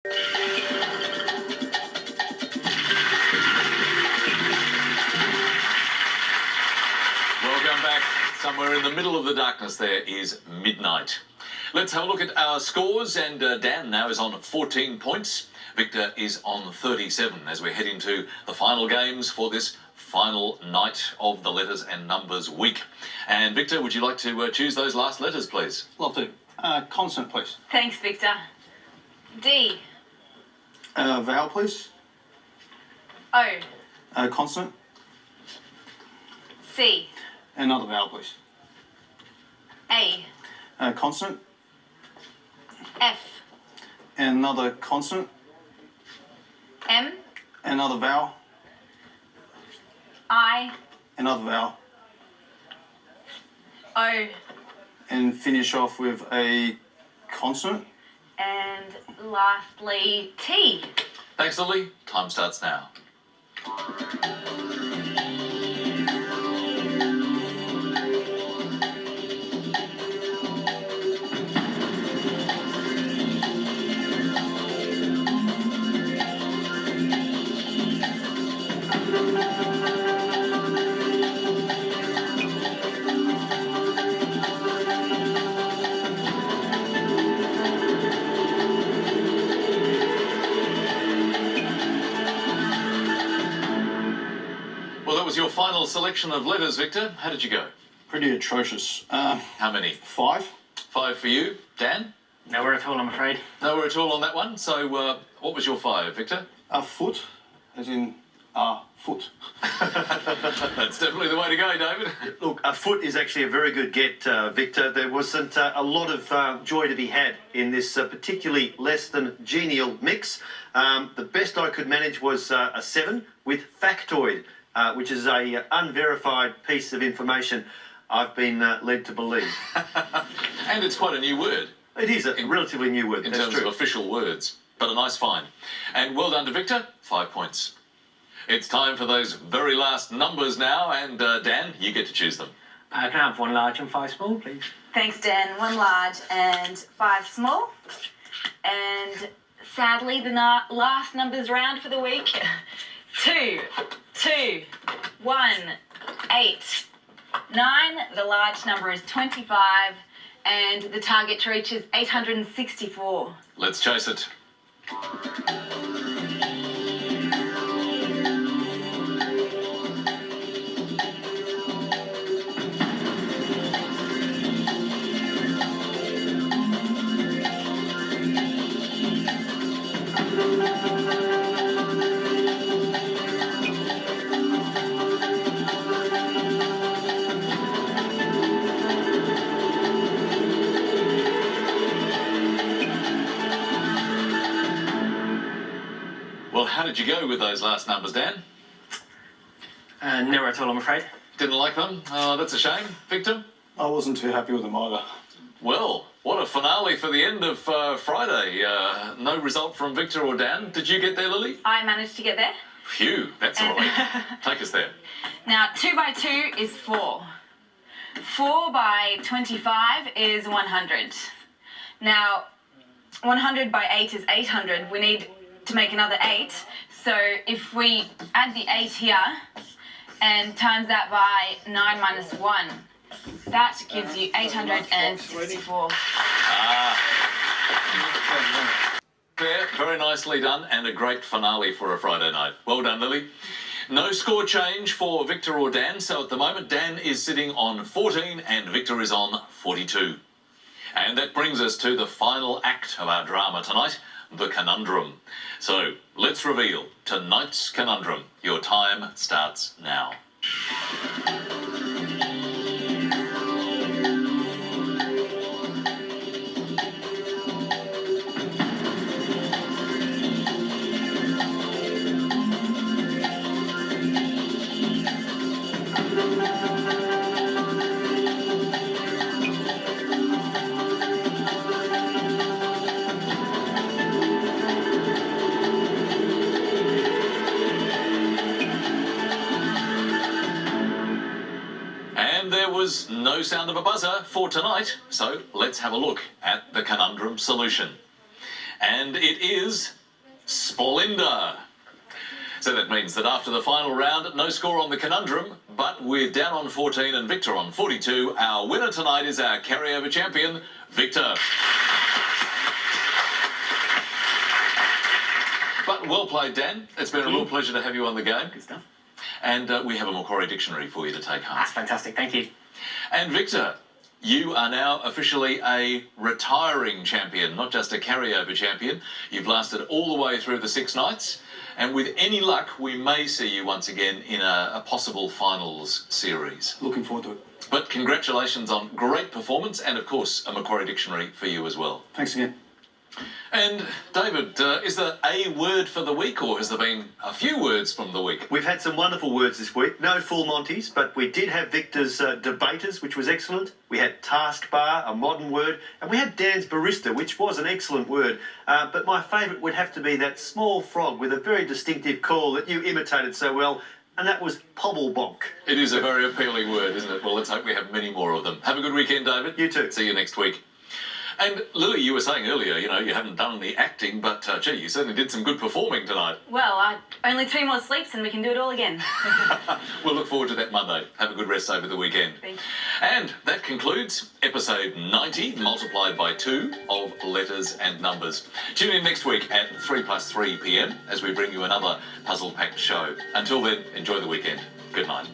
Welcome back. Somewhere in the middle of the darkness there is midnight. Let's have a look at our scores, and Dan now is on 14 points. Victor is on 37 as we head into the final games for this final night of the Letters and Numbers week. And Victor, would you like to choose those last letters, please? Love to. Consonant, please. Thanks, Victor. D. Vowel, please. O. Consonant. C. Another vowel, please. A. Consonant. F. Another consonant. M. Another vowel. I. Another vowel. O. And finish off with a consonant. And lastly, T. Thanks, Lily. Time starts now. Well, that was your final selection of letters, Victor. How did you go? Pretty atrocious. How many? 5. 5 for you. Dan? Nowhere at all, I'm afraid. Nowhere at all on that one. So what was your 5, Victor? A foot, as in a foot. That's definitely the way to go, David. Look, a foot is actually a very good get, Victor. There wasn't a lot of joy to be had in this particularly less than genial mix. The best I could manage was a 7 with factoid, which is a unverified piece of information I've been led to believe. And it's quite a new word. It is a relatively new word, In that's terms true. of official words, but a nice find. And well done to Victor, 5 points. It's time for those very last numbers now, and Dan, you get to choose them. Can I have 1 large and 5 small, please? Thanks, Dan. 1 large and 5 small. And sadly, the last numbers round for the week. 2, 2, 1, 8, 9. The large number is 25, and the target to reach is 864. Let's chase it. Well, how did you go with those last numbers, Dan? Nowhere at all, I'm afraid. Didn't like them? Oh, that's a shame. Victor? I wasn't too happy with them either. Well, what a finale for the end of Friday. No result from Victor or Dan. Did you get there, Lily? I managed to get there. Phew, that's all right. Take us there. Now, 2 by 2 is 4. 4 by 25 is 100. Now, 100 by 8 is 800. We need to make another 8. So if we add the 8 here and times that by 9 minus 1, that gives you 864. Fair, very nicely done, and a great finale for a Friday night. Well done, Lily. No score change for Victor or Dan, so at the moment Dan is sitting on 14 and Victor is on 42. And that brings us to the final act of our drama tonight, the conundrum. So let's reveal tonight's conundrum. Your time starts now. And there was no sound of a buzzer for tonight, so let's have a look at the conundrum solution. And it is Splendor. So that means that after the final round, no score on the conundrum, but we're down on 14 and Victor on 42. Our winner tonight is our carryover champion, Victor. But well played, Dan. It's been a real pleasure to have you on the game. Good stuff. And we have a Macquarie dictionary for you to take home. That's fantastic. Thank you. And Victor, you are now officially a retiring champion, not just a carryover champion. You've lasted all the way through the 6 nights. And with any luck, we may see you once again in a possible finals series. Looking forward to it. But congratulations on great performance and, of course, a Macquarie dictionary for you as well. Thanks again. And, David, is there a word for the week, or has there been a few words from the week? We've had some wonderful words this week. No full Monties, but we did have Victor's debaters, which was excellent. We had taskbar, a modern word, and we had Dan's barista, which was an excellent word. But my favourite would have to be that small frog with a very distinctive call that you imitated so well, and that was pobblebonk. It is a very appealing word, isn't it? Well, let's hope we have many more of them. Have a good weekend, David. You too. See you next week. And Lily, you were saying earlier, you haven't done any acting, but gee, you certainly did some good performing tonight. Well, only 3 more sleeps and we can do it all again. We'll look forward to that Monday. Have a good rest over the weekend. Thank you. And that concludes episode 90 multiplied by 2 of Letters and Numbers. Tune in next week at 3+3 p.m. as we bring you another puzzle-packed show. Until then, enjoy the weekend. Good night.